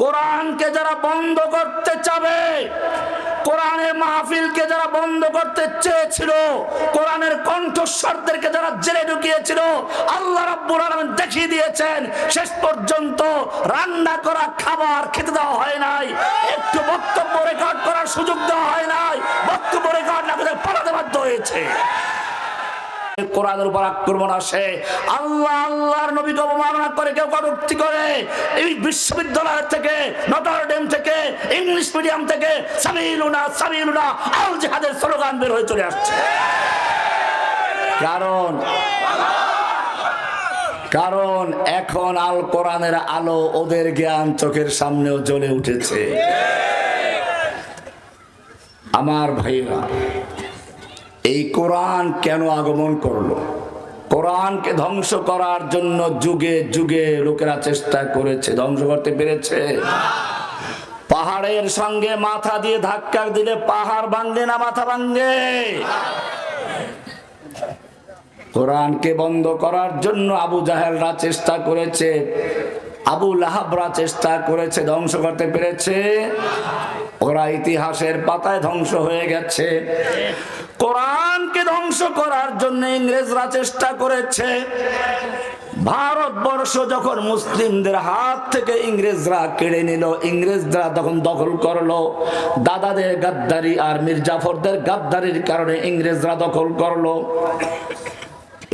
কোরআনকে যারা বন্ধ করতে চাবে, কোরআনের মাহফিলকে যারা বন্ধ করতে চেয়েছিল, কোরআনের কণ্ঠস্বরদেরকে যারা জেলে ঢুকিয়েছিল, আল্লাহ রাব্বুল আলামিন দেখিয়ে দিয়েছেন শেষ পর্যন্ত রান্না করা খাবার খেতে দেওয়া হয় নাই, একটু বক্তব্য রেকর্ড করার সুযোগ দেওয়া হয় নাই, বক্তব্য রেকর্ড না করে পালাতে বাধ্য হয়েছে। কোরআনের উপর আক্রমণ আসে, আল্লাহ আল্লাহর নবীকে অবমাননা করে, কেউ কটূক্তি করে, এই বিশ্ববিদ্যালয় থেকে, নটর ডেম থেকে, ইংলিশ মিডিয়াম থেকে সামিলুনা সামিলুনা আল জিহাদের স্লোগান বের হয়ে চলে আসছে। কারণ এখন আল কোরআনের আলো ওদের জ্ঞান চোখের সামনেও জ্বলে উঠেছে। আমার ভাইরা, এই কোরআন কেন আগমন করলো? কোরআনকে ধ্বংস করার জন্য যুগে যুগে লোকেরা চেষ্টা করেছে, ধ্বংস করতে পেরেছে? পাহাড়ের সঙ্গে মাথা দিয়ে ধাক্কা দিলে পাহাড় ভাঙে না মাথা ভাঙে? কোরআনকে বন্ধ করার জন্য আবু জাহেলরা চেষ্টা করেছে, আবু লাহাবরা চেষ্টা করেছে, ধ্বংস করতে পেরেছে? ওরা ইতিহাসের পাতায় ধ্বংস হয়ে গেছে। কোরআনকে ধ্বংস করার জন্য ইংরেজরা চেষ্টা করেছে। ভারতবর্ষ যখন মুসলিমদের হাত থেকে ইংরেজরা কেড়ে নিল, ইংরেজরা তখন দখল করলো, দাদাদের গাদ্দারি আর মীর জাফরদের গাদ্দারির কারণে ইংরেজরা দখল করলো।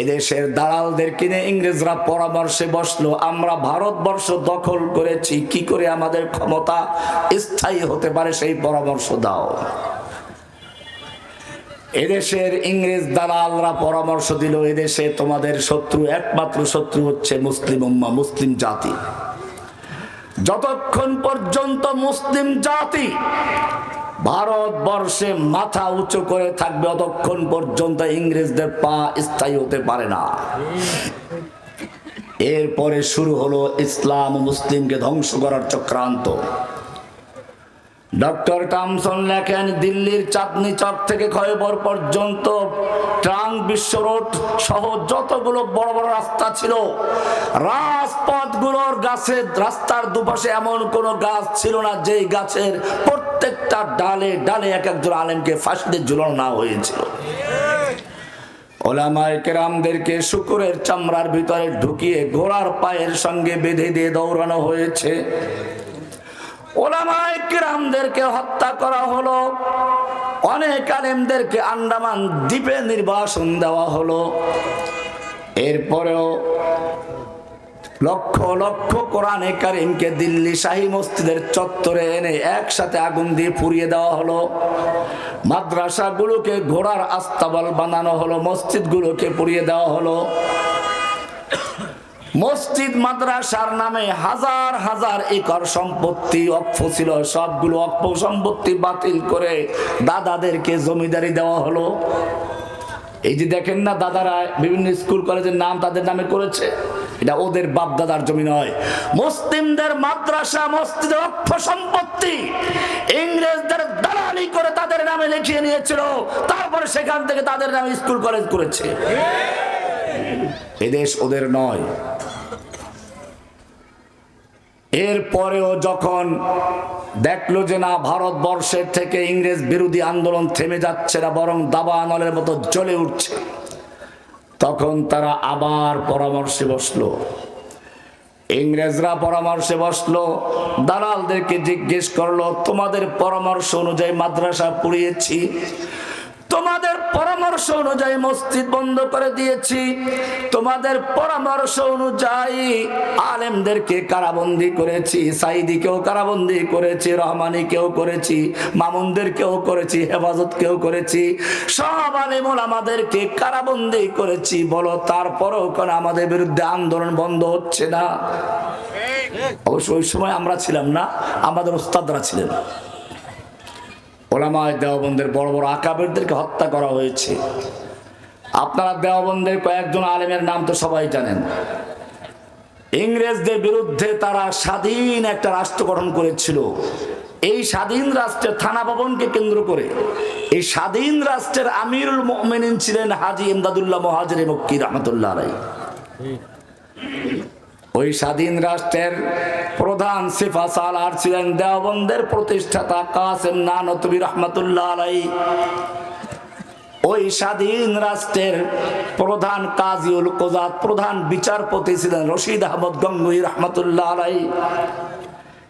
এদেশের দালালদের কিনে ইংরেজরা পরামর্শে বসলো, আমরা ভারতবর্ষ দখল করেছি, কি করে আমাদের ক্ষমতা স্থায়ী হতে পারে সেই পরামর্শ দাও। এদেশের ইংরেজ দালালরা পরামর্শ দিল, এদেশে তোমাদের শত্রু, একমাত্র শত্রু হচ্ছে মুসলিম উম্মাহ, মুসলিম জাতি। যতক্ষণ পর্যন্ত মুসলিম জাতি ভারতবর্ষে মাথা উঁচু করে থাকবে, ততক্ষণ পর্যন্ত ইংরেজদের পা স্থায়ী হতে পারে না। এরপরে শুরু হলো ইসলাম ও মুসলিমকে ধ্বংস করার চক্রান্ত। ডক্টর টমসন লেখেন, দিল্লির চাঁদনি চক থেকে খয়বর পর্যন্ত ট্রাঙ্ক বিশ্ব রোড সহ যতগুলো বড় বড় রাস্তা ছিল, রাজপথগুলোর গাছের রাস্তার দুপাশে এমন কোন গাছ ছিল না যেই গাছের প্রত্যেকটা ডালে ডালে এক একজন আলেমকে ফাঁসিতে ঝুলানো না হয়েছিল। ওলামায়ে কেরামদেরকে শুকুরের চামড়ার ভিতরে ঢুকিয়ে ঘোড়ার পায়ের সঙ্গে বেঁধে দিয়ে দৌড়ানো হয়েছে। ওলামায়ে কেরামদেরকে হত্যা করা হলো, অনেক আলেমদেরকে আন্দামান দ্বীপে নির্বাসন দেওয়া হলো। এরপরেও লক্ষ লক্ষ কোরআনে কারিমকে দিল্লি শাহী মসজিদের চত্বরে এনে একসাথে আগুন দিয়ে পুড়িয়ে দেওয়া হলো। মাদ্রাসাগুলোকে ঘোড়ার আস্তাবল বানানো হলো, মসজিদগুলোকে পুড়িয়ে দেওয়া হলো। মসজিদ মাদ্রাসার নামে হাজার হাজার একর সম্পত্তি অক্ষ ছিল, সবগুলো অক্ষ সম্পত্তি বাতিল করে দাদাদেরকে জমিদারি দেওয়া হলো। এই যে দেখেন না, দাদারা বিভিন্ন স্কুল কলেজের নাম তাদের নামে করেছে, এটা ওদের বাপ দাদার জমি নয়। মুসলিমদের মাদ্রাসা মসজিদের অক্ষ সম্পত্তি ইংরেজদের দালালি করে তাদের নামে লিখিয়ে নিয়েছিল, তারপরে সেখান থেকে তাদের নামে স্কুল কলেজ করেছে। এদেশ ওদের নয়। এরপরেও যখন দেখলো যে না, ভারতবর্ষের থেকে ইংরেজ বিরোধী আন্দোলন থেমে যাচ্ছে না, বরং দাবানলের মতো জ্বলে উঠছে, তখন তারা আবার পরামর্শে বসলো। ইংরেজরা পরামর্শে বসলো, দালালদেরকে জিজ্ঞেস করলো, তোমাদের পরামর্শ অনুযায়ী মাদ্রাসা পুড়িয়েছি, তোমাদের পরামর্শ অনুযায়ী মসজিদ বন্ধ করে দিয়েছি, তোমাদের পরামর্শ অনুযায়ী আলেমদেরকে কারাবন্দী করেছি, সাইদিকেও কারাবন্দী করেছি, রহমানিকেও করেছি, মামুনদেরকেও করেছি, হেফাজতকেও করেছি, সব আলেম ওলামাদেরকে কারাবন্দী করেছি, বলো তারপরেও কেন আমাদের বিরুদ্ধে আন্দোলন বন্ধ হচ্ছে না? অবশ্য ওই সময় আমরা ছিলাম না, আমাদের ওস্তাদরা ছিলেন। ওলামায়ে দেওবন্দের বড় বড় আকাবেরদেরকে হত্যা করা হয়েছে। আপনারা দেওবন্দের কয়েকজন আলেমের নাম তো সবাই জানেন। ইংরেজদের বিরুদ্ধে তারা স্বাধীন একটা রাষ্ট্র গঠন করেছিল। এই স্বাধীন রাষ্ট্রের থানা ভবনকে কেন্দ্র করে এই স্বাধীন রাষ্ট্রের আমিরুল মুমিনিন ছিলেন হাজী ইমদাদুল্লাহ মুহাজির মক্কি রাহমাতুল্লাহ আলাইহি। ওই স্বাধীন রাষ্ট্রের প্রধান সিফা সালার ছিলেন দেওবন্দের প্রতিষ্ঠাতা কাসেম নানতুবি রহমাতুল্লাহ আলাইহি। ওই স্বাধীন রাষ্ট্রের প্রধান কাজীউল কোজাত, প্রধান বিচারপতি ছিলেন রশিদ আহমদ গঙ্গুহি রহমাতুল্লাহ আলাইহি।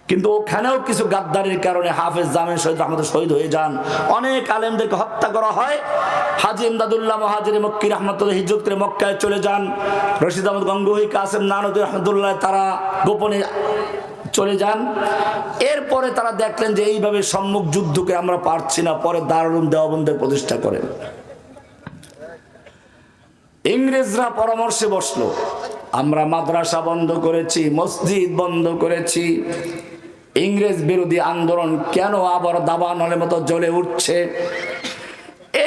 কিন্তু ওখানেও কিছু গাদ্দারির কারণে হাফেজ জামিল শহীদ রহমত শহীদ হয়ে যান, অনেক আলেমদেরকে হত্যা করা হয়। হাজী ইমদাদুল্লাহ মুহাজিরি মক্কি রহমতুল্লাহ হিজরত করে মক্কায় চলে যান। রশিদ আহমদ গঙ্গুহি, কাসেম নানতুবি রহমতুল্লাহ তারা গোপনে চলে যান। এরপরে তারা দেখলেন যে এইভাবে সম্মুখ যুদ্ধকে আমরা পারছি না, পরে দারুল উলুম দেওবন্দের প্রতিষ্ঠা করেন। ইংরেজরা পরামর্শে বসলো, আমরা মাদ্রাসা বন্ধ করেছি, মসজিদ বন্ধ করেছি, ইংরেজ বিরোধী আন্দোলন কেন আবার দাবানলের মতো জ্বলে উঠছে?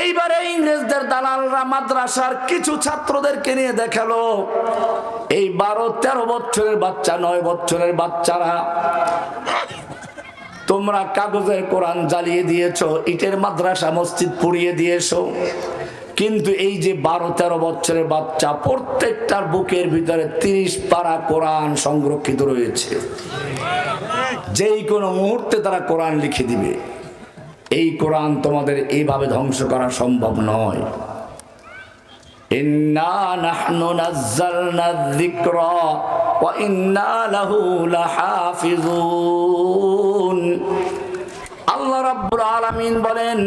এইবারে ইংরেজদের দালালরা মাদ্রাসার কিছু ছাত্রদেরকে নিয়ে দেখালো, এই 12-13 বছরের বাচ্চা, 9 বছরের বাচ্চারা, তোমরা কাগজের কোরআন জ্বালিয়ে দিয়েছো, ইটের মাদ্রাসা মসজিদ পুড়িয়ে দিয়েছো, কিন্তু এই যে 12-13 বছরের বাচ্চা, প্রত্যেকটার বুকের ভিতরে 30 পারা কোরআন সংরক্ষিত রয়েছে। যেই কোনো মুহূর্তে তারা কোরআন লিখে দিবে। এই কোরআন তোমাদের এইভাবে ধ্বংস করা সম্ভব নয়। ইন্না নাহনু নাযালনা যিকরা ওয়া ইন্না লাহু লাহাফিজুন। আল্লাহ রাব্বুল আলামিন বলেন,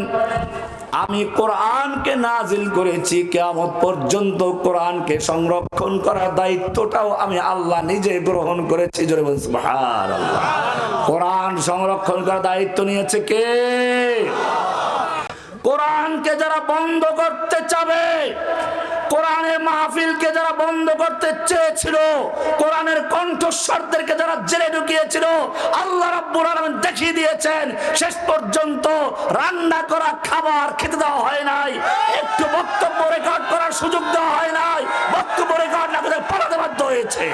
আমি কোরআনকে নাজিল করেছি, কিয়ামত পর্যন্ত কোরআনকে সংরক্ষণ করার দায়িত্বটাও আমি আল্লাহ নিজে গ্রহণ করেছি। জোরে বলুন সুবহানাল্লাহ। কোরআন সংরক্ষণ করার দায়িত্ব নিয়েছে কে? কোরআনকে যারা বন্ধ করতে চাবে, কোরআনের মাহফিলকে যারা বন্ধ করতে চেয়েছিল, কোরআনের কণ্ঠস্বরদেরকে যারা জেলে ঢুকিয়েছিল, আল্লাহ রাব্বুল আলামিন দেখিয়ে দিয়েছেন শেষ পর্যন্ত রান্না করা খাবার খেতে দেওয়া হয় নাই, একটু বক্তব্য রেকর্ড করার সুযোগ দেওয়া হয় নাই, বক্তব্য রেকর্ড না করে পালাতে বাধ্য হয়েছে।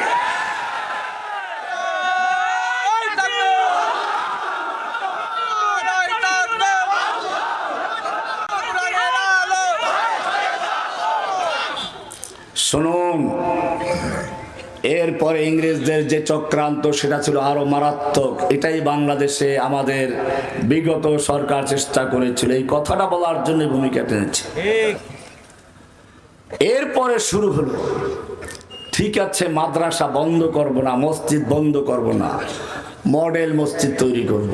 শুনুন, এরপরে ইংরেজদের যে চক্রান্ত সেটা ছিল আরো মারাত্মক। এটাই বাংলাদেশে আমাদের বিগত সরকার চেষ্টা করেছিল, এই কথাটা বলার জন্য ভূমিকা টেনেছে। এরপরে শুরু হলো, ঠিক আছে মাদ্রাসা বন্ধ করব না, মসজিদ বন্ধ করব না, মডেল মসজিদ তৈরি করব,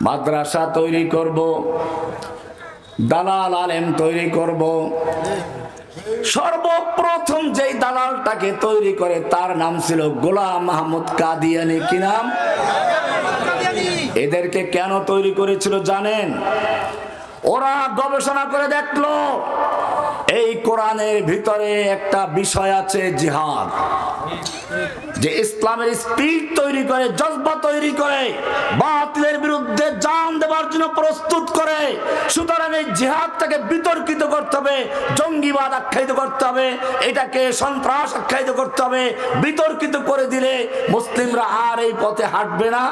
মাদ্রাসা তৈরি করব, দালাল আলেম তৈরি করব। সর্বপ্রথম যেই দালালটাকে তৈরি করে তার নাম ছিল গোলাম মাহমুদ কাদিয়ানী। কি নাম? এদেরকে কেন তৈরি করেছিল জানেন? ওরা গবেষণা করে দেখলো এই কোরআনের ভিতরে একটা বিষয় আছে জিহাদ, যে ইসলামের স্পিরিট তৈরি করে, জজবা তৈরি করে, বাতিলের বিরুদ্ধে জান দেওয়ার জন্য প্রস্তুত করে। সুতরাং এই জিহাদটাকে বিতর্কিত করতে হবে, জঙ্গিবাদ আখ্যায়িত করতে হবে, এটাকে সন্ত্রাস আখ্যায়িত করতে হবে। বিতর্কিত করে দিলে মুসলিমরা আর এই পথে হাঁটবে না,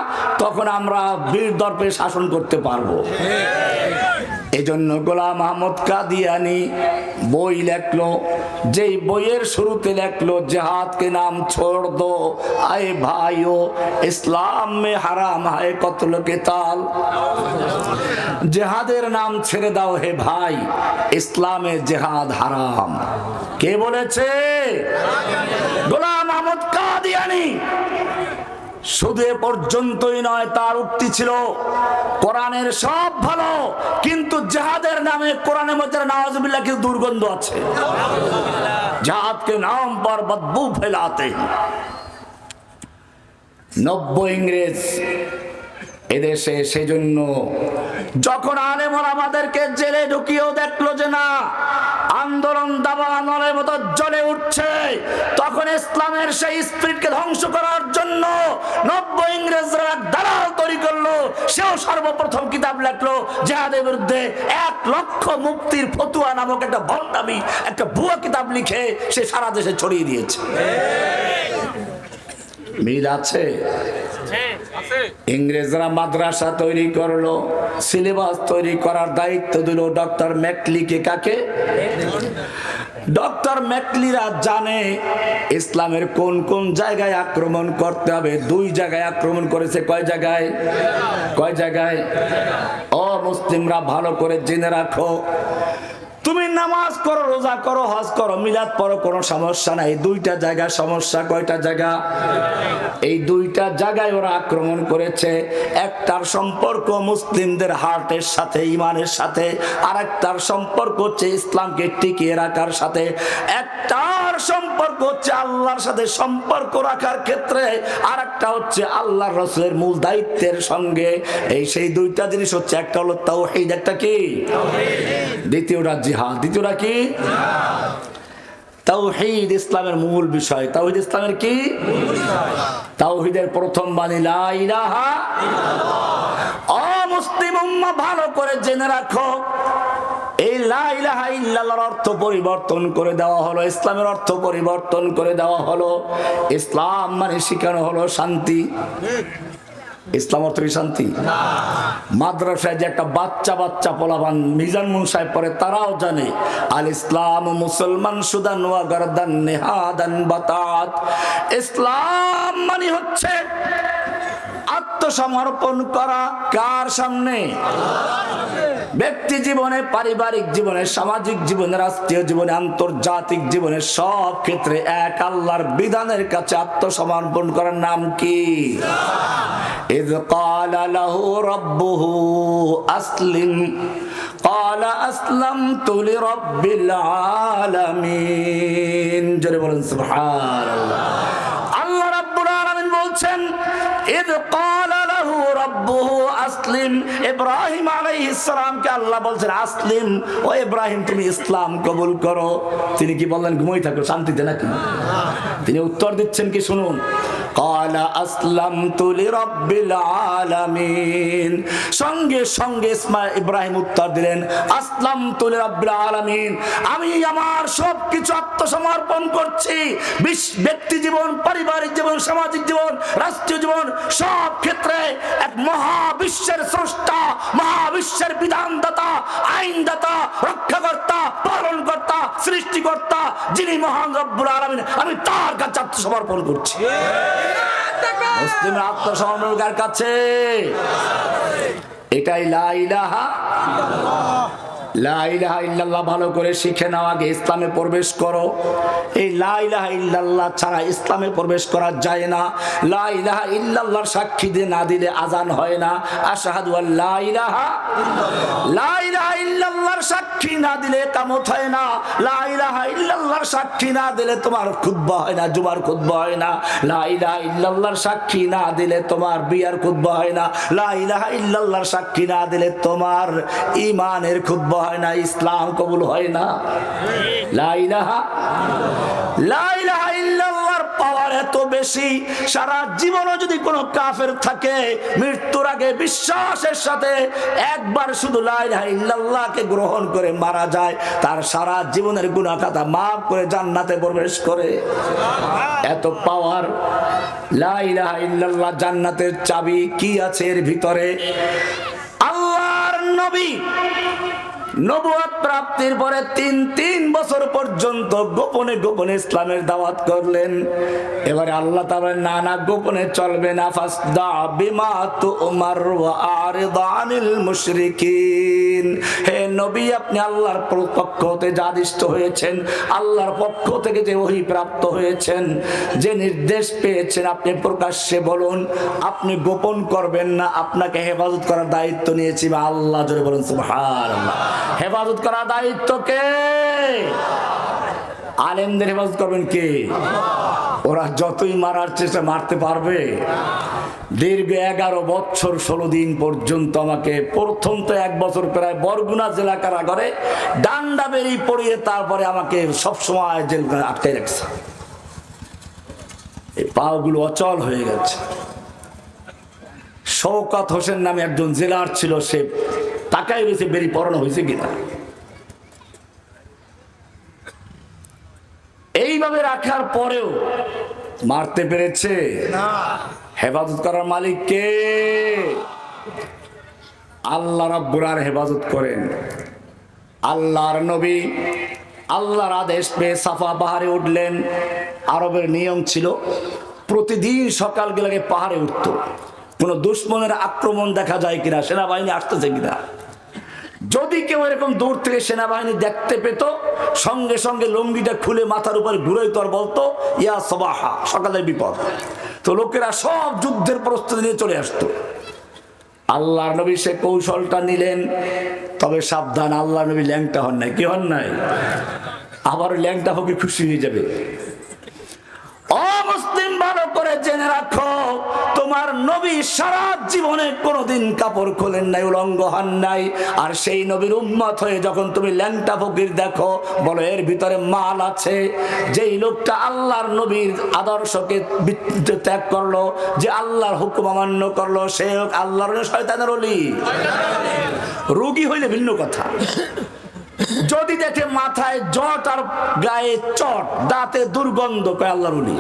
তখন আমরা বীর দর্পে শাসন করতে পারবো। এই জন্য গোলাম মাহমুদ কাদিয়ানী বই লেখলো, যেই বইয়ের শুরুতে লেখলো জিহাদ কে নাম ছোড় দো আয়ে ভাইও, ইসলাম মে হারাম হায় কতল কেতাল। জিহাদের নাম ছেড়ে দাও হে ভাই, ইসলামে জিহাদ হারাম। কে বলেছে? গোলাম মাহমুদ কাদিয়ানী। শুধু এ পর্যন্তই নয়, তার উক্তি ছিল কোরআনের সব ভালো, কিন্তু জিহাদের নামে কোরআনের মধ্যে নাউজুবিল্লাহ কিছু দুর্গন্ধ আছে। জিহাদ কে নাম পর বদবু ফেলাতে। 90 ইংরেজ এদেশে, সেজন্য যখন আলেম ওলামাদেরকে জেলে ঢুকিয়েও দেখলো যে না, আন্দোলন দাবানলের মতো জ্বলে উঠছে, তখন ইসলামের সেই স্পিরিটকে ধ্বংস করার জন্য 90 ইংরেজরা দালাল তৈরি করলো। সেও সর্বপ্রথম কিতাব লেখলো জিহাদের বিরুদ্ধে। 1 লক্ষ মুফতির ফতুয়া নামক একটা ভণ্ডামি, একটা ভুয়া কিতাব লিখে সে সারা দেশে ছড়িয়ে দিয়েছে। মিল আছে? ইংরেজরা মাদ্রাসা তৈরি করলো, সিলেবাস তৈরি করার দায়িত্ব দিল ডক্টর ম্যাকলিকে। কাকে? ডক্টর ম্যাকলিরা জানে ইসলামের কোন কোন জায়গায় আক্রমণ করতে হবে। 2 জায়গায় আক্রমণ করেছে। কয় জায়গায়? কয় জায়গায়? ও মুসলিমরা ভালো করে জেনে রাখো, তুমি নামাজ করো, রোজা করো, হজ করো, মিলাদ পড়ো, কোনো সমস্যা নাই। 2টা জায়গা সমস্যা। কয়টা জায়গা? এই 2টা জায়গায় ওরা আক্রমণ করেছে। একটার সম্পর্ক মুসলিমদের হার্টের সাথে, ইমানের সাথে, আর একটার সম্পর্ক হচ্ছে ইসলামকে টিকিয়ে রাখার সাথে, একটার সম্পর্ক হচ্ছে আল্লাহর সাথে সম্পর্ক রাখার ক্ষেত্রে, আর একটা হচ্ছে আল্লাহর রাসূলের মূল দায়িত্বের সঙ্গে। এই সেই 2টা জিনিস হচ্ছে, একটা হলো তাওহীদ, একটা কি? দ্বিতীয়টা জিহাদ। দ্বিতীয়টা কি? তাওহীদ ইসলামের মূল বিষয়। তাওহীদ ইসলামের কি? তাওহীদের প্রথম বাণী লা ইলাহা ইল্লাল্লাহ। ও মুসলিম উম্মাহ ভালো করে জেনে রাখো, এই লা ইলাহা ইল্লাল্লাহর অর্থ পরিবর্তন করে দেওয়া হলো, ইসলামের অর্থ পরিবর্তন করে দেওয়া হলো। ইসলাম মানে শেখানো হলো শান্তি। ইসলাম অর্থ কি শান্তি? মাদ্রাসায় যে একটা বাচ্চা বাচ্চা পোলাপান মিজান মুন সাহেব পড়ে, তারাও জানে আল ইসলাম মুসলমান সুদান ওয়া গারদান নিহাদান বাতাত। ইসলাম মানে হচ্ছে আত্মসমর্পণ করা। কার সামনে? ব্যক্তি জীবনে, পারিবারিক জীবনে, সামাজিক জীবনে, রাষ্ট্রীয় জীবনে, আন্তর্জাতিক জীবনে, সব ক্ষেত্রে এক আল্লাহর বিধানের কাছে আত্মসমর্পণ করার নাম কি? إذ قال له ربه أسلم قال أسلمت لرب العالمين। জোরে বলেন সুবহানাল্লাহ। আল্লাহ রাব্বুল আলামিন বলছেন, إذ قال له ربه أسلم। ইব্রাহিম আলাইহিস সালামকে আল্লাহ বলছেন আসলিম, ও ইব্রাহিম তুমি ইসলাম কবুল করো। তিনি কি বললেন ঘুমিয়ে থাকো শান্তিতে নাকি? তিনি উত্তর দিচ্ছেন কি শুনুন, قال أسلمت لرب العالمين। সঙ্গে সঙ্গে ইব্রাহিম উত্তর দিলেন আসলামতু লিরাব্বিল আলামিন, আমি আমার সবকিছু আত্মসমর্পণ করছি। ব্যক্তি জীবন, পারিবারিক জীবন, সামাজিক জীবন, রাষ্ট্রীয় জীবন, সব ক্ষেত্রে এক মহাবিশ্বের স্রষ্টা, মহাবিশ্বের বিধানদাতা, আইনদাতা, রক্ষাকর্তা, পালনকর্তা, সৃষ্টিকর্তা যিনি মহান রব্বুল আলামিন, আমি তার কাছে আত্মসমর্পণ করছি। মুসলিমের আত্মসমর্পণ কার কাছে? এটাই লা ইলাহা ইল্লাল্লাহ। লা ইলাহা ইল্লাল্লাহ ভালো করে শিখে নাও, আগে ইসলামে প্রবেশ করো। এই লা ইলাহা ইল্লাল্লাহ ছাড়া ইসলামে প্রবেশ করা যায় না। লা ইলাহা ইল্লাল্লাহর সাক্ষী দিয়ে না দিলে আজান হয় না। আশহাদু আল্লা ইলাহা ইল্লাল্লাহ। লা ইলাহা ইল্লাল্লাহর সাক্ষী না দিলে ইকামত হয় না। লা ইলাহা ইল্লাল্লাহর সাক্ষী না দিলে তোমার খুতবা হয় না, জুমার খুতবা হয় না। লা ইলাহা ইল্লাল্লাহর সাক্ষী না দিলে তোমার বিয়ার খুতবা হয় না। লা ইলাহা ইল্লাল্লাহর সাক্ষী না দিলে তোমার ঈমানের খুতবা হয় না, ইসলাম কবুল হয় না। লা ইলাহা ইল্লাল্লাহর পাওয়ার এত বেশি, সারা জীবনও যদি কোনো কাফের থাকে মৃত্যুর আগে বিশ্বাসের সাথে একবার শুধু লা ইলাহা ইল্লাল্লাহকে গ্রহণ করে মারা যায়, তার সারা জীবনের গুনাহ খাতা মাফ করে জান্নাতে প্রবেশ করে। এত পাওয়ার লা ইলাহা ইল্লাল্লাহ। জান্নাতের চাবি কি আছে এর ভিতরে? আল্লাহর নবী নবুয়ত প্রাপ্তির পরে তিন বছর পর্যন্ত গোপনে গোপনে ইসলামের দাওয়াত করলেন। এবারে আল্লাহ তাআলা না গোপনে চলবে না। ফাসদা বিমা তুমার ওয়া আরিদ আনিল মুশরিকিন। হে নবী, আপনি আল্লাহর পক্ষ হতে যা আদিষ্ট হয়েছেন, আল্লাহর পক্ষ থেকে যে ওহী প্রাপ্ত হয়েছেন, যে নির্দেশ পেয়েছেন, আপনি প্রকাশ্যে বলুন, আপনি গোপন করবেন না। আপনাকে হেফাজত করার দায়িত্ব নিয়েছি আল্লাহ। জোরে বলুন সুবহানাল্লাহ। হেফাজত করার দায়িত্ব কে? আলেমদের হেফাজত করবেন কে? ওরা যতই মারার চেষ্টা মারতে পারবে। দীর্ঘ 11 বছর 16 দিন পর্যন্ত আমাকে প্রথম তো 1 বছর প্রায় বরগুনা জেলা কারাগারে ডান্ডা বেরি পড়িয়ে তারপরে আমাকে সবসময় জেল করে আটকে রাখছে। এই পাগুলো অচল হয়ে গেছে। শওকত হোসেন নামে একজন জেলার ছিল, সে তাকাই রয়েছে বেরি পড়ানো হয়েছে কিনা। এইভাবে রাখার পরেও মারতে পেরেছে না। হেফাজত করার মালিক কে? আল্লাহ রাব্বুল আলামিন হেফাজত করেন। আল্লাহর নবী আল্লাহর আদেশ পেয়ে সাফা পাহাড়ে উঠলেন। আরবের নিয়ম ছিল প্রতিদিন সকালবেলাকে পাহাড়ে উঠত, কোনো দুশ্মনের আক্রমণ দেখা যায় কিনা, সেনাবাহিনী আসতেছে কিনা। যদি কেউ এরকম দূর থেকে সেনাবাহিনী দেখতে পেত, সঙ্গে সঙ্গে লুঙ্গিটা খুলে মাথার উপরে ঘুরাইতো আর বলতো ইয়া সবাহা, সকালের বিপদ। তো লোকেরা সব যুদ্ধের প্রস্তুতি নিয়ে চলে আসতো। আল্লাহর নবী সে কৌশলটা নিলেন, তবে সাবধান, আল্লাহর নবী ল্যাংটা হন নাই। কি হন নাই? আবার ল্যাংটা হকে খুশি হয়ে যাবে। ও মুসলিম, ভালো করে জেনে রাখো, তোমার নবী সারা জীবনে কোনোদিন কাপড় খোলেন নাই, উলঙ্গ হন নাই। আর সেই নবীর উম্মত হয়ে যখন তুমি ল্যাংটা ফকির দেখো, বলো এর ভিতরে মাল আছে। যেই লোকটা আল্লাহর নবীর আদর্শকে ত্যাগ করলো, যে আল্লাহর হুকুম অমান্য করলো, সে আল্লাহর শয়তানের ওলি। রোগী হইলে ভিন্ন কথা। যদি দেখে মাথায় জট আর গায়ে চট, দাঁতে দুর্গন্ধ, কয় আল্লাহর ওলি।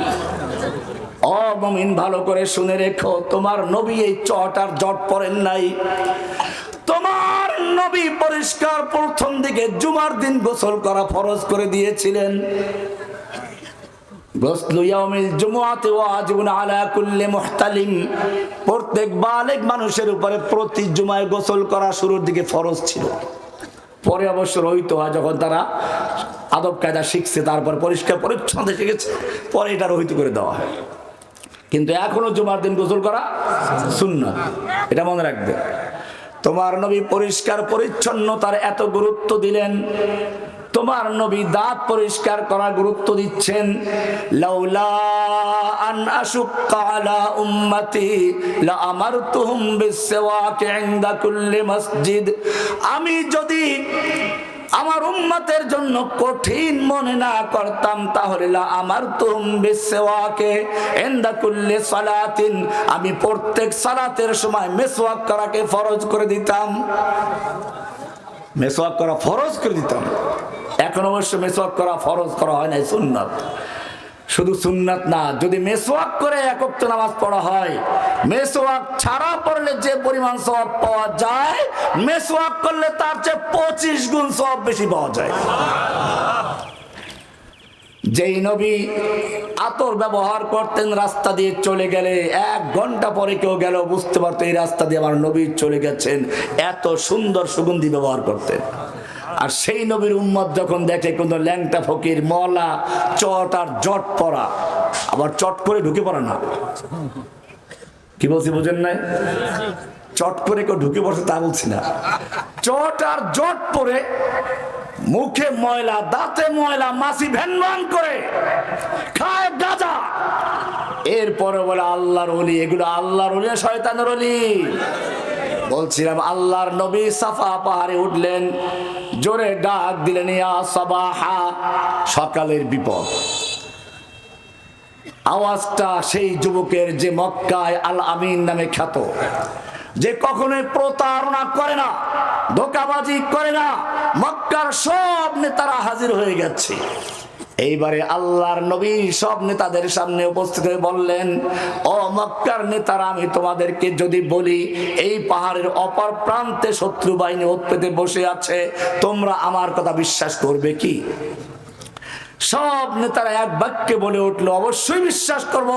ও মুমিন, ভালো করে শুনে রেখো, তোমার নবী এই চট আর জট পরেন নাই। তোমার নবী পরিষ্কার প্রথম দিকে জুমার দিন গোসল করা ফরজ করে দিয়েছিলেন। গোসলু ইয়াউমিল জুমআতি ওয়াজিবুন আলা কুল্লি মুহতালিম, প্রত্যেক বালেগ মানুষের উপরে প্রতি জুমায় গোসল করা শুরুর দিকে ফরজ ছিল। পরে অবশ্য রহিত হয়, যখন তারা আদব কায়দা শিখছে, তারপর পরিষ্কার পরিচ্ছন্ন শিখেছে, পরে এটা রহিত করে দেওয়া হয়। কিন্তু এখনো জুমার দিন গোসল করা সুন্নাত, এটা মনে রাখবে। তোমার নবী পরিষ্কার পরিচ্ছন্নতার এত গুরুত্ব দিলেন, তোমার নবী দাঁত পরিষ্কার করার গুরুত্ব দিচ্ছেন। লাউলা আন আশুক্কা আলা উম্মতি লা আমারতুহুম বিসওয়াকি ইনদা কুল্লি মসজিদ, আমি যদি আমার উম্মতের জন্য কঠিন মনে না করতাম, তাহলে লা আমারতুহুম বিসওয়াকি ইনদা কুল্লি সালাতিন, আমি প্রত্যেক সালাতের সময় মিসওয়াক করাকে ফরজ করে দিতাম। মিসওয়াক করা ফরজ করে দিতাম। এখন অবশ্য মিসওয়াক করা ফরজ করা হয় নাই, সুন্নাত। শুধু সুন্নাত না, যদি মিসওয়াক করে এক ওয়াক্ত নামাজ পড়া হয়, মিসওয়াক ছাড়া পড়লে যে পরিমাণ সওয়াব পাওয়া যায়, মিসওয়াক করলে তার চেয়ে 25 গুণ সওয়াব বেশি পাওয়া যায়। যেই নবী আতর ব্যবহার করতেন, রাস্তা দিয়ে চলে গেলে 1 ঘন্টা পরে কেউ গেল বুঝতে পারতো এই রাস্তা দিয়ে আমার নবী চলে গেছেন, এত সুন্দর সুগন্ধি ব্যবহার করতেন। আর সেই নবীর উম্মত যখন দেখে কোনো ল্যাংটা ফকির, মলা, চট আর জট পরা, আবার চট করে ঢুকে পড়ে না, কি বলছি বুঝেন নাই? চট করে কেউ ঢুকে পড়ছে তা বলছি না, চট আর জট পরে, মুখে ময়লা, দাঁতে ময়লা, মাছি ভ্যান ভ্যান করে খায় গাঁজা, এরপরে বলে আল্লাহর ওলি। এগুলো আল্লাহর ওলি না শয়তানের ওলি? বলছিলাম আল্লাহর নবী সাফা পাহাড়ে উঠলেন, জোরে ডাক দিলেন ইয়া সাবাহা, সকালের বিপদ। আওয়াজটা সেই যুবকের যে মক্কায় আল আমিন নামে খ্যাত, যে কখনোই প্রতারণা করে না, ধোঁকাবাজি করে না। মক্কার সব নেতারা হাজির হয়ে গেছে। এইবারে আল্লাহর নবী সব নেতাদের সামনে উপস্থিত হয়ে বললেন, ও মক্কার নেতারা, আমি তোমাদেরকে যদি বলি এই পাহাড়ের অপর প্রান্তে শত্রু বাহিনী ওত পেতে বসে আছে, তোমরা আমার কথা বিশ্বাস করবে কি? সব নেতারা এক বাক্যে বলে উঠলো, অবশ্যই বিশ্বাস করব।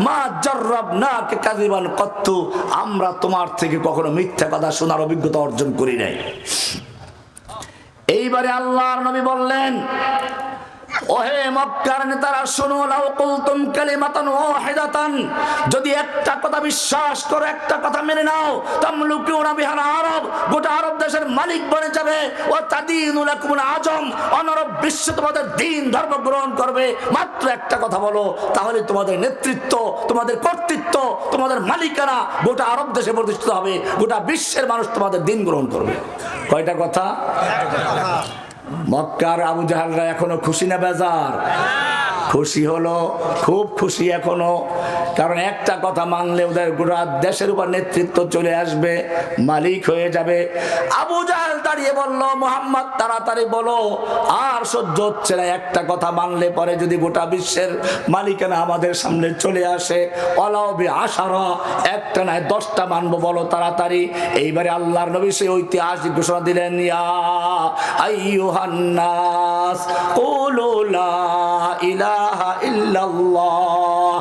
মা জাররাবনাকে কাযিবান কত্তু, আমরা তোমার থেকে কখনো মিথ্যা কথা শোনার অভিজ্ঞতা অর্জন করি নাই। এইবারে আল্লাহর নবী বললেন, ওহে মক্কার নেতারা শোনো, লাউ কুলতুম কালিমাতান ওয়াহিদাতান, যদি একটা কথা বিশ্বাস করো, একটা কথা মেনে নাও, তামলুকুনা বিহাল আরব, গোটা আরব দেশের মালিক বনে যাবে। ওয়া তাদিনু লাকুমুল আজম, অনারব বিশ্ব তোমাদের দিন ধর্ম গ্রহণ করবে। মাত্র একটা কথা বলো, তাহলে তোমাদের নেতৃত্ব, তোমাদের কর্তৃত্ব, তোমাদের মালিকানা গোটা আরব দেশে প্রতিষ্ঠিত হবে, গোটা বিশ্বের মানুষ তোমাদের দিন গ্রহণ করবে। কয়টা কথা? মক্কার আবু জাহালরা এখনো খুশি না বেজার? খুশি হলো, খুব খুশি এখনো। কারণ একটা কথা মানলে ওদের গোটা দেশের উপর নেতৃত্ব চলে আসবে, মালিক হয়ে যাবে। আবু জাহেল দাঁড়িয়ে বলল, মুহাম্মদ তাড়াতাড়ি বলো, আর সহ্য হচ্ছে না, একটা কথা মানলে পরে যদি গোটা বিশ্বের মালিকানা আমাদের সামনে চলে আসে, ওয়ালাউ বিআশারা, একটা নয় 10টা মানবো, বলো তাড়াতাড়ি। এইবারে আল্লাহর নবী সেই ঐতিহাসিক ঘোষণা দিলেন, ইয়া আইয়ুহান নাস কুলু লা ইলাহা ইল্লাল্লাহ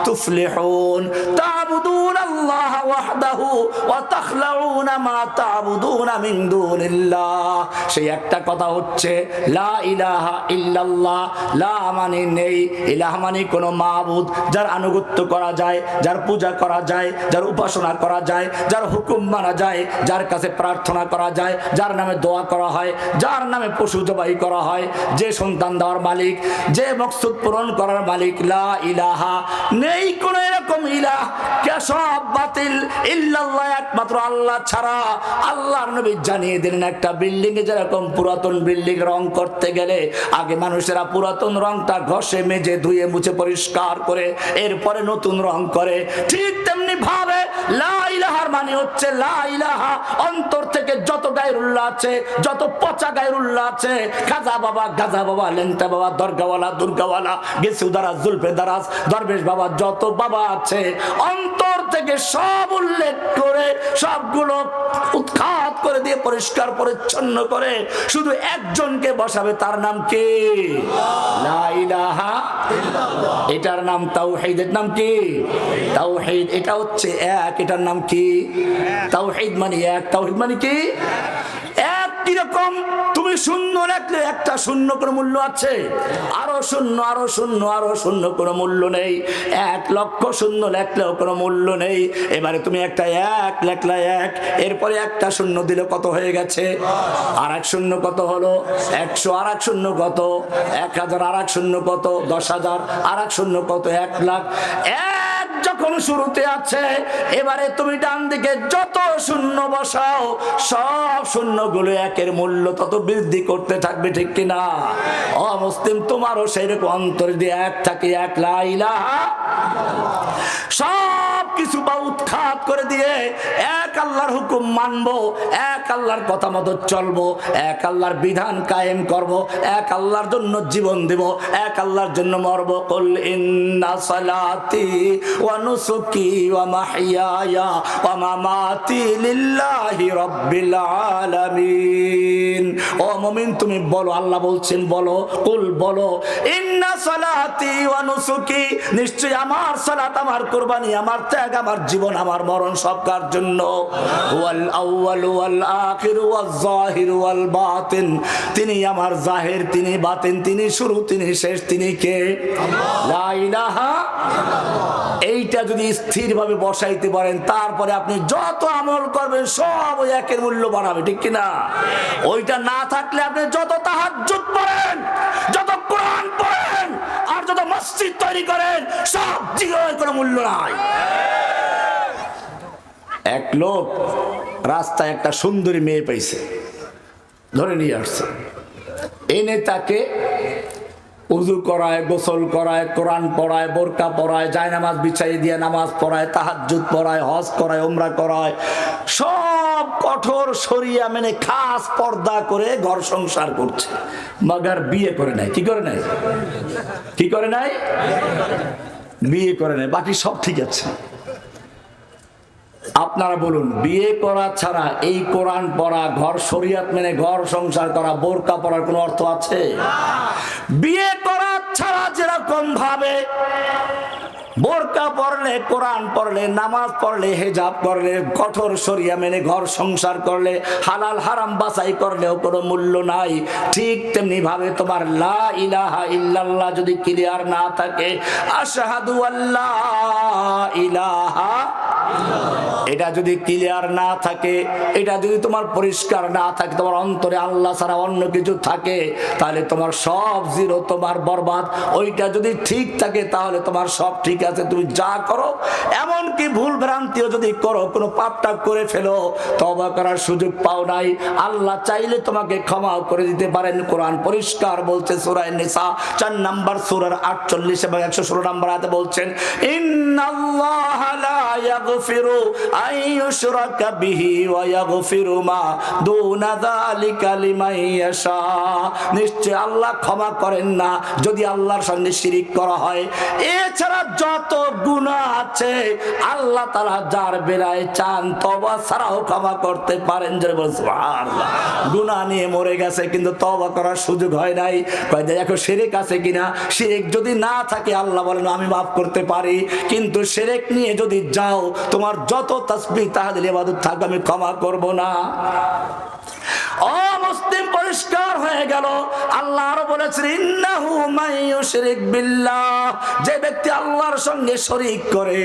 তুফলিহুন তা'বুদুনাল্লাহ ওয়াহদাহু ওয়া তাখলাউনা মা তা'বুদুনা মিন দুনিল্লাহ। সেই একটা কথা হচ্ছে লা ইলাহা ইল্লাল্লাহ। লা মানে নেই, ইলাহ মানে কোনো মাবুদ যার আনুগত্য করা যায়, যার পূজা করা যায়, যার উপাসনা করা যায়, যার হুকুম মানা যায়, যার কাছে প্রার্থনা করা যায়, যার নামে দোয়া করা হয়, যার নামে পশু জবাই করা হয়, যে সন্তান দেওয়ার মালিক, যে মকসুদ পূরণ করার মালিক। লা ইলাহা, নেই কোন এরকম ইলাহ, কে সব বাতিল, ইল্লাল্লাহ, একমাত্র আল্লাহ ছাড়া। আল্লাহর নবী জানিয়ে দিলেন, একটা বিল্ডিং এ যেরকম পুরাতন বিল্ডিং রং করতে গেলে আগে মানুষেরা পুরাতন রংটা ঘষে মেজে ধুয়ে মুছে পরিষ্কার করে এরপরে নতুন রং করে, ঠিক তেমনি ভাবে লা ইলাহার মানে হচ্ছে লা ইলাহা, অন্তর থেকে যত গায়রুল্লাহ আছে, যত পচা গায়রুল্লাহ আছে, খাজা বাবা, গাজা বাবা, লেংটা বাবা, দরগাওয়ালা, দুর্গাওয়ালা, গেসু দারাজ, জুলফে দারাজ, দরবেশ বাবা, যত বাবা আছে, অন্তর থেকে সব উল্লেখ করে সবগুলো উৎখাত করে দিয়ে পরিষ্কার পরিচ্ছন্ন করে শুধু একজনকে বসাবে, তার নাম কি? লা ইলাহা ইল্লাল্লাহ। এটার নাম তাওহীদ। এর নাম কি? তাওহীদ। এটা হচ্ছে এক, এটার নাম কি? তাওহীদ মানে এক। তাওহীদ মানে কি? এক। কিরকম? তুমি শূন্য রাখলে একটা শূন্য কোনো মূল্য আছে? আরো শূন্য, আরো শূন্য, আরো শূন্য, কোনো মূল্য নেই। 1,00,000 শূন্য লেখলেও কোনো মূল্য নেই। এবারে তুমি একটা এক লেখলা, এক, এরপরে একটা শূন্য দিলে কত হয়ে গেছে? আর এক শূন্য কত হলো? 100। আর এক শূন্য কত? 1000। আর এক শূন্য কত? 10,000। আর এক শূন্য কত? 1,00,000। এক যখন শুরুতে আছে, এবারে তুমি ডান দিকে যত শূন্য বসাও, সব শূন্যগুলো একের মূল্য তত বৃদ্ধি করতে থাকবে, ঠিক কিনা? ও মুসলিম, তোমারও সেইরকম অন্তর দিয়ে এক থাকে, এক লা ইলাহা, সব কিছু বা উৎখাত করে দিয়ে এক আল্লাহর হুকুম মানবো, এক আল্লাহর কথা মতো চলবো, এক আল্লাহর বিধান কায়েম করব, এক আল্লাহর জন্য জীবন দেব, এক আল্লাহর জন্য মরবো। কুল ইন্না সালাতি ওয়া নুসুকি ওয়া মাহইয়ায়া ওয়া মামাতি লিল্লাহি রাব্বিল আলামিন। ও মুমিন, তুমি বলো, আল্লাহ বলছেন বলো, কুল বলো, ইন্না সালাতি ওয়া নুসুকি, নিশ্চয় আমার সালাত, আমার কুরবানি, আমার ত্যাগ, আমার জীবন, আমার মরণ সব কার জন্য? ওয়াল আউয়াল ওয়াল আখির ওয়াল যাহির ওয়াল বাতিন, তিনি আমার জাহির, তিনি বাতিন, তিনি শুরু, তিনি শেষ, তিনি কে? লা ইলাহা ইল্লাল্লাহ। এইটা যদি স্থিরভাবে বসাইতে পারেন, তারপরে আপনি যত আমল করবেন সব ওই একের মূল্য বাড়াবে, ঠিক কিনা? ওইটা না থাকলে আপনি যত তাহাজ্জুদ পড়েন, যত কোরআন পড়েন, আর যত মসজিদ তৈরি করেন, সব জিরোর কোনো মূল্য নাই। এক লোক রাস্তায় একটা সুন্দরী মেয়ে পাইছে, ধরে নিয়ে আসছে, এনে তাকে উযু করায়, গোসল করায়, কোরআন পড়ায়, বোরকা পড়ায়, জায়নামাজ বিছাই দিয়ে নামাজ পড়ায়, তাহাজ্জুদ পড়ায়, হজ করায়, উমরা করায়, সব কঠোর শরিয়া মেনে খাস পর্দা করে ঘর সংসার করছে, মাগার বিয়ে করে নাই। কি করে নাই? কি করে নাই? বিয়ে করে নাই। বাকি সব ঠিক আছে। আপনারা বলুন, বিয়ে করা ছাড়া এই কোরআন পড়া, ঘর শরিয়াত মেনে ঘর সংসার করা, বোরকা পড়ার কোনো অর্থ আছে? বিয়ে করা ছাড়া যেরকম ভাবে বোরকা পড়লে, কোরআন পড়লে, নামাজ পড়লে, হিজাব করলে, কঠোর শরিয়া মেনে ঘর সংসার করলে, হালাল হারাম বাছাই করলেও কোনো মূল্য নাই, ঠিক তেমনি ভাবে তোমার লা ইলাহা ইল্লাল্লাহ যদি ক্লিয়ার না থাকে, আশহাদু আল্লা ইলাহা, এটা যদি ক্লিয়ার না থাকে, এটা যদি তোমার পরিষ্কার না থাকে, তোমার অন্তরে আল্লাহ ছাড়া অন্য কিছু থাকে, তাহলে তোমার সব জিরো, তোমার বরবাদ। ওইটা যদি ঠিক থাকে তাহলে তোমার সব ঠিক আছে, তুমি যা করো। এমনকি ভুল ভ্রান্তিও যদি করো, কোনো পাপটা করে ফেলো, তওবা করার সুযোগ পাও নাই, আল্লাহ চাইলে তোমাকে ক্ষমাও করে দিতে পারেন। কোরআন পরিষ্কার বলছে সূরা নিসা 4 নম্বর সূরার 48 এবং 116 নম্বর আয়াতে বলছেন, ইন্নাল্লাহা লা ইয়াগফিরু আন ইউশরাকা বিহি ওয়া ইয়াগফিরু মা দুনা যালিকা লিমান ইয়াশা। নিশ্চয় আল্লাহ ক্ষমা করেন না যদি আল্লাহর সঙ্গে শিরিক করা হয়। এছাড়া যত গুনাহ আছে আল্লাহ তাআলা যার বেলায় চান তওবা ছাড়াও ক্ষমা করতে পারেন। যে বলেন সুবহানাল্লাহ। গুনাহ নিয়ে মরে গেছে কিন্তু তওবা করার সুযোগ হয় নাই। কয় দেখো শিরিক আছে কিনা, শিরিক যদি না থাকে আল্লাহ বলেন আমি মাফ করতে পারি, কিন্তু শিরিক নিয়ে যদি যাও তোমার যত তাসবিহ তাহলিল ইবাদত থাকবে আমি ক্ষমা করব না। ও মুসলিম, পরিষ্কার হয়ে গেল। আল্লাহ আরো বলেছেন, ইন্নাহু মান ইউশরিক বিল্লাহ, যে ব্যক্তি আল্লাহর সঙ্গে শরীক করে,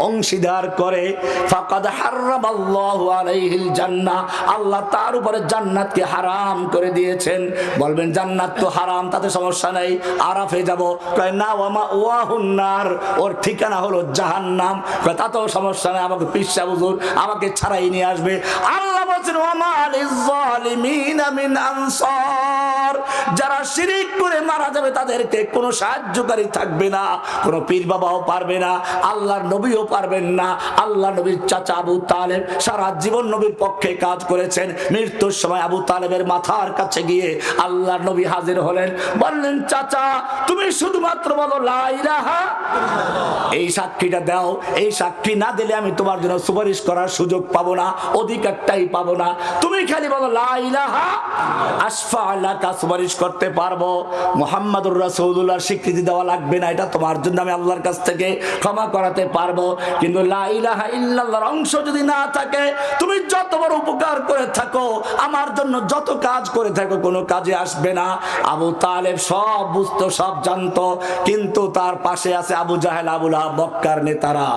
অংশীদার করে, ফাকাদ হারামাল্লাহু আলাইহিল জান্নাহ, আল্লাহ তার উপরে জান্নাতকে হারাম করে দিয়েছেন। বলবেন জান্নাত তো হারাম, তাতে সমস্যা নাই, আরাফে যাব। কয় না, ওয়া মাওয়াহুন নার, ওর ঠিকানা হলো জাহান্নাম। কয় তাতেও সমস্যা নাই, আমাকে পিসা হুজুর আমাকে ছাড়াই নিয়ে আসবে। আল্লাহ বলেন, ওয়া মা লিয-যালিমিনা মিন আনসার, যারা শিরিক করে মারা যাবে তাদেরকে কোনো সাহায্যকারী থাকবে না, কোনো পীর বাবাও পারবে না, আল্লাহর নবীও পারবেন না। আল্লাহ নবীর চাচা আবু তালেব সারা জীবন নবীর পক্ষে কাজ করেছেন। মৃত্যুর সময় আবু তালেবের মাথার কাছে গিয়ে আল্লাহর নবী হাজির হলেন, বললেন চাচা তুমি শুধুমাত্র বলো লা ইলাহা, এই সাক্ষীটা দাও, এই সাক্ষী না দিলে আমি তোমার জন্য সুপারিশ করার সুযোগ পাবো না, অধিকারটাই পাবো না। তুমি খালি বলো লা ইলাহা আশফা লাকা, সুপারিশ করতে পারবো। মুহাম্মাদুর রাসূলুল্লাহর স্বীকৃতি দেওয়া লাগবে না, এটা তোমার জন্য আমি আল্লাহর কাছ থেকে ক্ষমা করাতে পারবো। কিন্তু লা ইলাহা ইল্লাল্লাহর অংশ যদি না থাকে, তুমি যত বড় উপকার করে থাকো, আমার জন্য যত কাজ করে থাকো, কোনো কাজে আসবে না। আবু তালেব সব বুঝতো, সব জানতো, কিন্তু তার পাশে আছে আবু জাহেল, আবু লাহাব, মক্কার নেতারা।